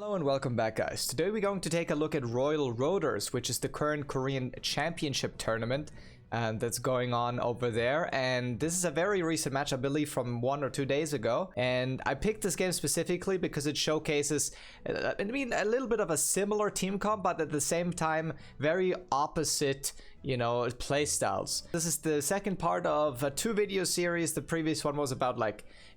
Hello and welcome back, guys. Today we're going to take a look at Royal Roaders, which is the current Korean championship tournament that's going on over there. And this is a very recent match, I believe from 1 or 2 days ago. And I picked this game specifically because it showcases, a little bit of a similar team comp, but at the same time, very opposite, play styles. This is the second part of a 2-video series. The previous one was about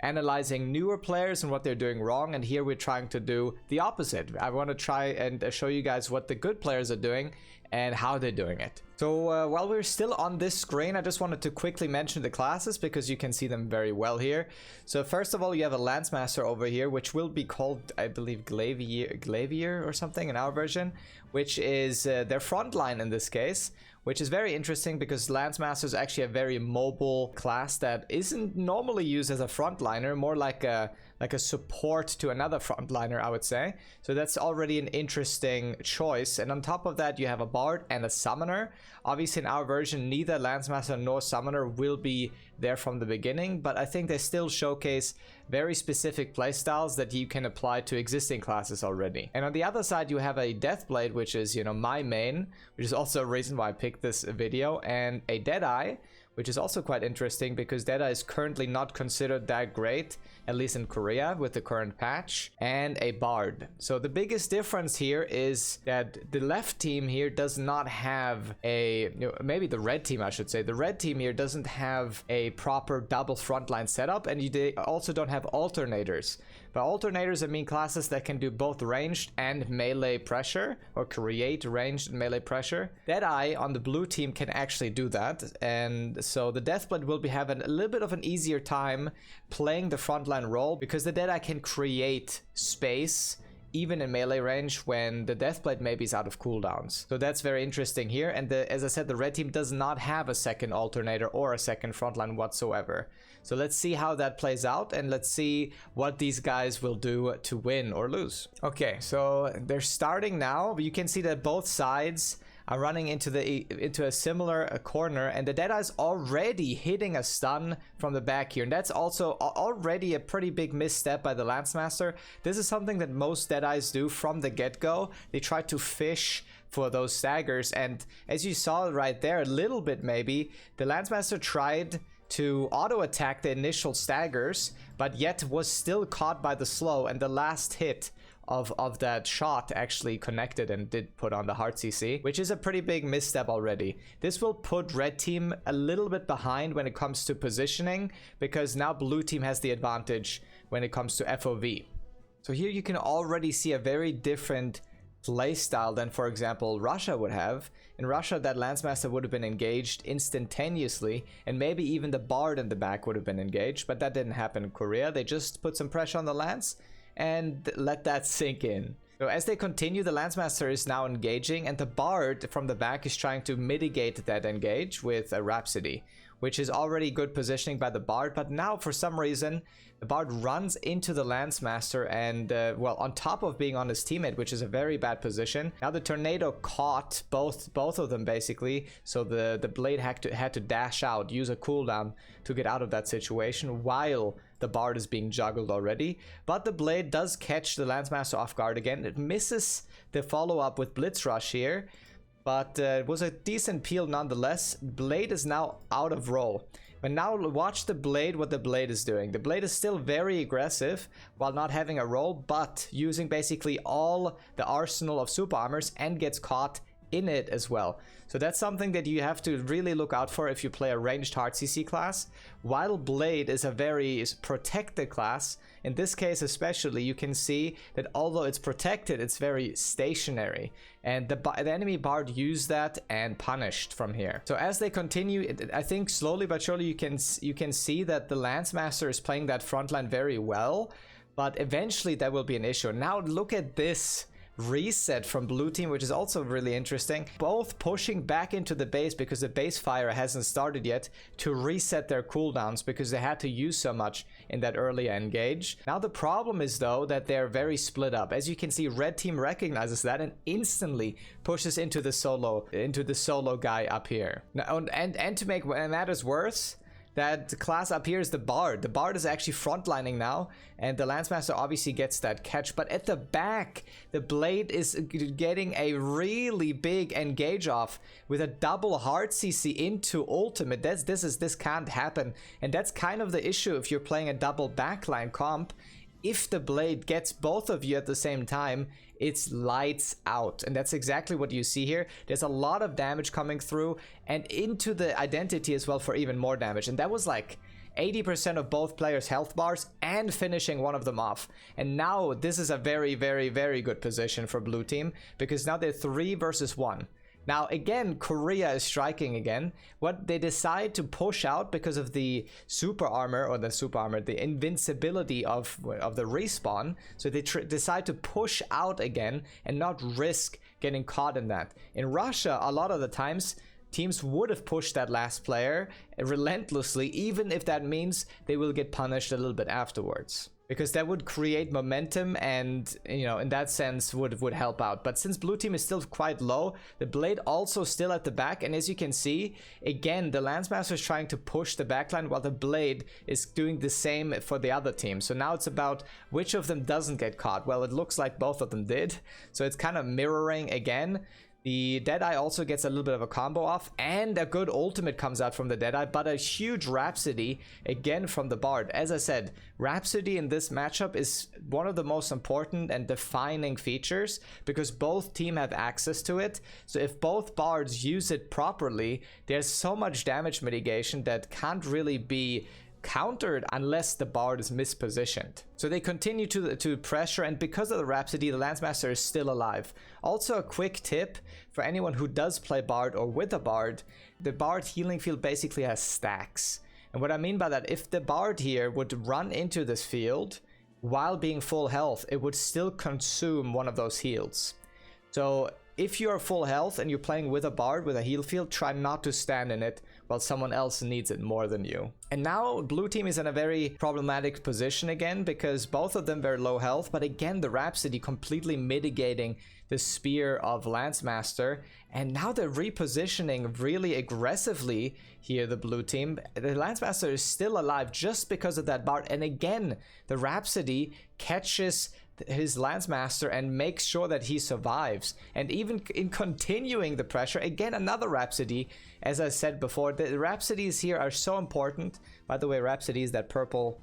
analyzing newer players and what they're doing wrong, and here we're trying to do the opposite. I want to try and show you guys what the good players are doing and how they're doing it. So while we're still on this screen, I just wanted to quickly mention the classes because you can see them very well here. So first of all, you have a Lancemaster over here, which will be called, I believe, Glavier or something in our version, which is their front line in this case, which is very interesting because Lancemaster is actually a very mobile class that isn't normally used as a frontliner, more like a support to another frontliner, I would say. So that's already an interesting choice. And on top of that, you have a Bard and a Summoner. Obviously, in our version, neither Lancemaster nor Summoner will be there from the beginning, but I think they still showcase very specific playstyles that you can apply to existing classes already. And on the other side, you have a Deathblade, which is, my main, which is also a reason why I picked this video, and a Deadeye, which is also quite interesting because Deadeye is currently not considered that great, at least in Korea with the current patch, and a Bard. So the biggest difference here is that the left team here does not have a, maybe the red team I should say, the red team here doesn't have a proper double frontline setup, and they also don't have alternators. By alternators, I mean classes that can do both ranged and melee pressure, or create ranged and melee pressure. Deadeye on the blue team can actually do that, and so the Deathblade will be having a little bit of an easier time playing the frontline role because the Deadeye can create space even in melee range when the Deathblade maybe is out of cooldowns. So that's very interesting here. And as I said, the red team does not have a second alternator or a second frontline whatsoever. So let's see how that plays out, and let's see what these guys will do to win or lose. Okay, so they're starting now. You can see that both sides are running into a similar corner, and the Deadeye's already hitting a stun from the back here, and that's also already a pretty big misstep by the Lancemaster. This is something that most Deadeyes do from the get-go. They try to fish for those staggers, and as you saw right there, a little bit maybe, the Lancemaster tried to auto-attack the initial staggers, but yet was still caught by the slow, and the last hit of that shot actually connected and did put on the hard CC, which is a pretty big misstep already. This will put red team a little bit behind when it comes to positioning, because now blue team has the advantage when it comes to FOV. So here you can already see a very different playstyle than, for example, Russia would have. In Russia, that Lancemaster would have been engaged instantaneously, and maybe even the Bard in the back would have been engaged, but that didn't happen in Korea. They just put some pressure on the Lance and let that sink in. So as they continue, the Lancemaster is now engaging, and the Bard from the back is trying to mitigate that engage with a Rhapsody, which is already good positioning by the Bard. But now for some reason the Bard runs into the Lancemaster and well, on top of being on his teammate, which is a very bad position. Now the Tornado caught both of them basically, so the Blade had to dash out, use a cooldown to get out of that situation while the Bard is being juggled already. But the Blade does catch the Lancemaster off guard again. It misses the follow-up with Blitz Rush here, but it was a decent peel nonetheless. Blade is now out of role. But now watch the Blade, what the Blade is doing. The Blade is still very aggressive while not having a role, but using basically all the arsenal of super armors, and gets caught in it as well. So that's something that you have to really look out for if you play a ranged hard CC class. While Blade is a very protected class, in this case especially, you can see that although it's protected, it's very stationary, and the enemy Bard used that and punished from here. So as they continue, I think slowly but surely you can see that the Lancemaster is playing that frontline very well, but eventually that will be an issue. Now look at this reset from blue team, which is also really interesting. Both pushing back into the base because the base fire hasn't started yet, to reset their cooldowns because they had to use so much in that earlier engage. Now the problem is though that they're very split up. As you can see, red team recognizes that and instantly pushes into the solo guy up here. Now, and to make matters worse, that class up here is the Bard. The Bard is actually frontlining now, and the Lancemaster obviously gets that catch. But at the back, the Blade is getting a really big engage off with a double hard CC into ultimate. This can't happen, and that's kind of the issue if you're playing a double backline comp. If the Blade gets both of you at the same time, it's lights out, and that's exactly what you see here. There's a lot of damage coming through and into the identity as well for even more damage, and that was like 80% of both players' health bars and finishing one of them off. And now this is a very, very, very good position for blue team, because now they're 3 versus 1. Now again, Korea is striking again. What they decide to push out because of the super armor, the invincibility of the respawn. So they decide to push out again and not risk getting caught in that. In Russia, a lot of the times, teams would have pushed that last player relentlessly, even if that means they will get punished a little bit afterwards. Because that would create momentum and, you know, in that sense would help out. But since blue team is still quite low, the Blade also still at the back. And as you can see, again, the Lancemaster is trying to push the backline while the Blade is doing the same for the other team. So now it's about which of them doesn't get caught. Well, it looks like both of them did. So it's kind of mirroring again. The Deadeye also gets a little bit of a combo off, and a good ultimate comes out from the Deadeye, but a huge Rhapsody again from the Bard. As I said, Rhapsody in this matchup is one of the most important and defining features, because both teams have access to it. So if both Bards use it properly, there's so much damage mitigation that can't really be countered unless the Bard is mispositioned. So they continue to pressure, and because of the Rhapsody, the Lancemaster is still alive. Also a quick tip for anyone who does play Bard or with a Bard, the Bard healing field basically has stacks. And what I mean by that, if the Bard here would run into this field while being full health, it would still consume one of those heals. So if you are full health and you're playing with a Bard with a heal field, try not to stand in it while someone else needs it more than you. And now blue team is in a very problematic position again, because both of them very low health, but again the Rhapsody completely mitigating the spear of Lancemaster, and now they're repositioning really aggressively here, the blue team. The Lancemaster is still alive just because of that Bard, and again the Rhapsody catches his Lancemaster and makes sure that he survives. And even in continuing the pressure, again another Rhapsody. As I said before, the Rhapsodies here are so important. By the way, Rhapsody is that purple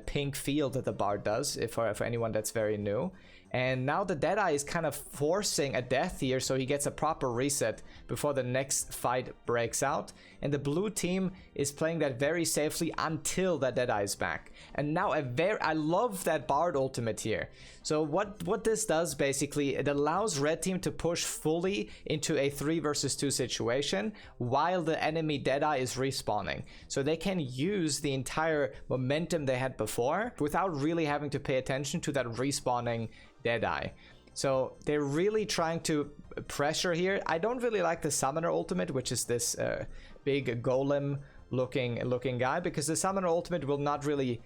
pink field that the Bard does, for anyone that's very new. And now the Deadeye is kind of forcing a death here, so he gets a proper reset before the next fight breaks out. And the blue team is playing that very safely until the Deadeye is back. And now I love that Bard ultimate here. So what this does basically, it allows red team to push fully into a 3 versus 2 situation while the enemy Deadeye is respawning. So they can use the entire momentum they had before without really having to pay attention to that respawning Deadeye. So they're really trying to pressure here. I don't really like the Summoner ultimate, which is this big golem looking guy, because the Summoner ultimate will not really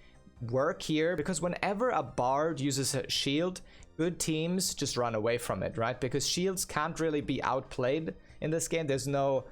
work here, because whenever a Bard uses a shield, good teams just run away from it, right? Because shields can't really be outplayed in this game. There's no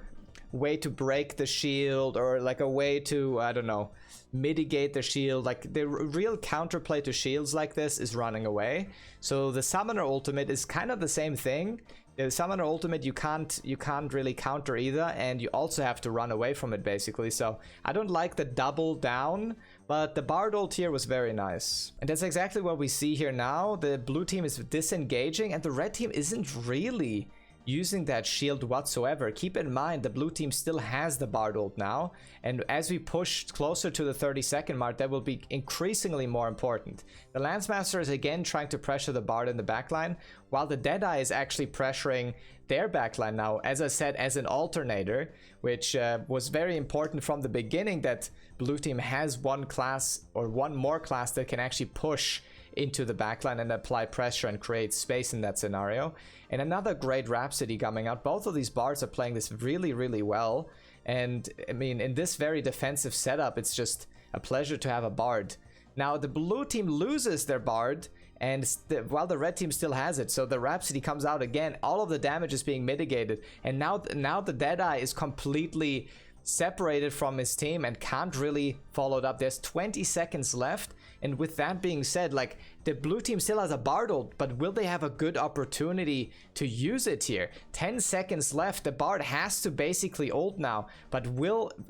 way to break the shield, or like a way to, I don't know, mitigate the shield. Like the real counterplay to shields like this is running away. So the Summoner ultimate is kind of the same thing. The Summoner ultimate you can't really counter either, and you also have to run away from it basically. So I don't like the double down, but the Bard ult here was very nice. And that's exactly what we see here now. The blue team is disengaging and the red team isn't really using that shield whatsoever. Keep in mind, the blue team still has the Bard ult now, and as we push closer to the 30-second mark, that will be increasingly more important. The Lancemaster is again trying to pressure the Bard in the backline, while the Deadeye is actually pressuring their backline now, as I said, as an alternator, which was very important from the beginning, that blue team has one class or one more class that can actually push into the backline and apply pressure and create space in that scenario. And another great Rhapsody coming out. Both of these Bards are playing this really, really well. And I mean, in this very defensive setup, it's just a pleasure to have a Bard. Now the blue team loses their Bard, and while the red team still has it, so the Rhapsody comes out again. All of the damage is being mitigated, and now the Deadeye is completely separated from his team and can't really follow it up. There's 20 seconds left, and with that being said, like, the blue team still has a Bard ult, but will they have a good opportunity to use it here? 10 seconds left. The Bard has to basically ult now, but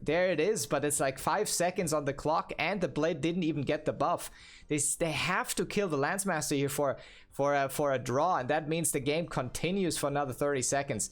there it is, but it's like 5 seconds on the clock, and the Blade didn't even get the buff. They have to kill the Lancemaster here for a draw, and that means the game continues for another 30 seconds.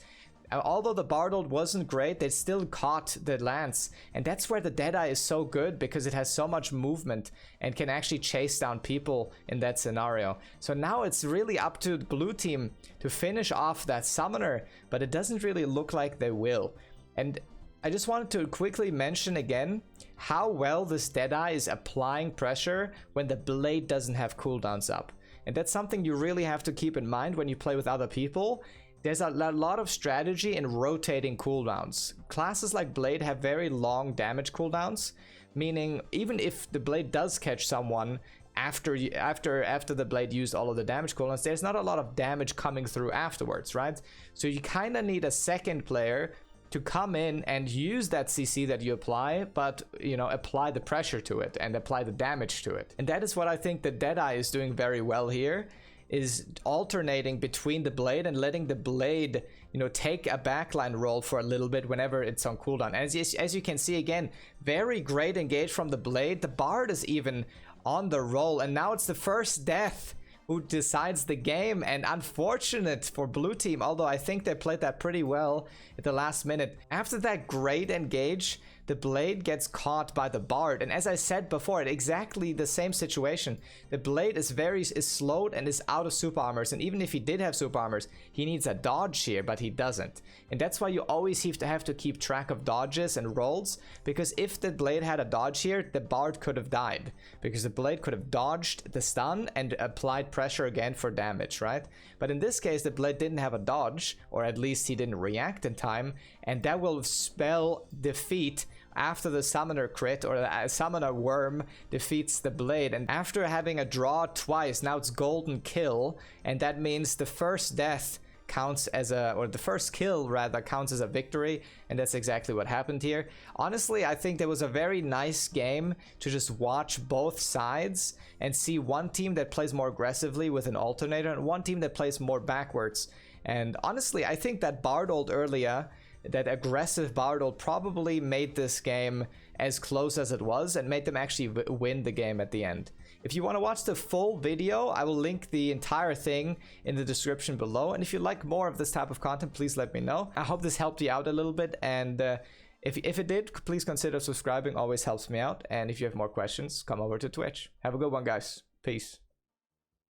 Although the Bard ult wasn't great, they still caught the Lance, and that's where the Deadeye is so good, because it has so much movement and can actually chase down people in that scenario. So now it's really up to the blue team to finish off that summoner, but it doesn't really look like they will. And I just wanted to quickly mention again how well this Deadeye is applying pressure when the Blade doesn't have cooldowns up. And that's something you really have to keep in mind when you play with other people. There's a lot of strategy in rotating cooldowns. Classes like Blade have very long damage cooldowns, meaning even if the Blade does catch someone after the Blade used all of the damage cooldowns, there's not a lot of damage coming through afterwards, right? So you kind of need a second player to come in and use that CC that you apply, but, you know, apply the pressure to it and apply the damage to it. And that is what I think the Deadeye is doing very well here, is alternating between the Blade and letting the Blade, you know, take a backline role for a little bit whenever it's on cooldown. As you can see, again, very great engage from the Blade. The Bard is even on the roll, and now it's the first death who decides the game, and unfortunate for blue team, although I think they played that pretty well at the last minute. After that great engage, the Blade gets caught by the Bard, and as I said before, exactly the same situation. The Blade is slowed and is out of super armors, and even if he did have super armors, he needs a dodge here, but he doesn't. And that's why you always have to keep track of dodges and rolls, because if the Blade had a dodge here, the Bard could have died, because the Blade could have dodged the stun and applied pressure again for damage, right? But in this case, the Blade didn't have a dodge, or at least he didn't react in time, and that will spell defeat after the summoner crit, or the summoner worm defeats the Blade. And after having a draw twice, now it's golden kill, and that means the first death counts as the first kill rather counts as a victory, and that's exactly what happened here. Honestly, I think there was a very nice game to just watch both sides and see one team that plays more aggressively with an alternator and one team that plays more backwards. And honestly, I think that Bard ult earlier, that aggressive Bard ult, probably made this game as close as it was and made them actually win the game at the end. If you want to watch the full video, I will link the entire thing in the description below. And if you like more of this type of content, please let me know. I hope this helped you out a little bit. And if it did, please consider subscribing. Always helps me out. And if you have more questions, come over to Twitch. Have a good one, guys. Peace.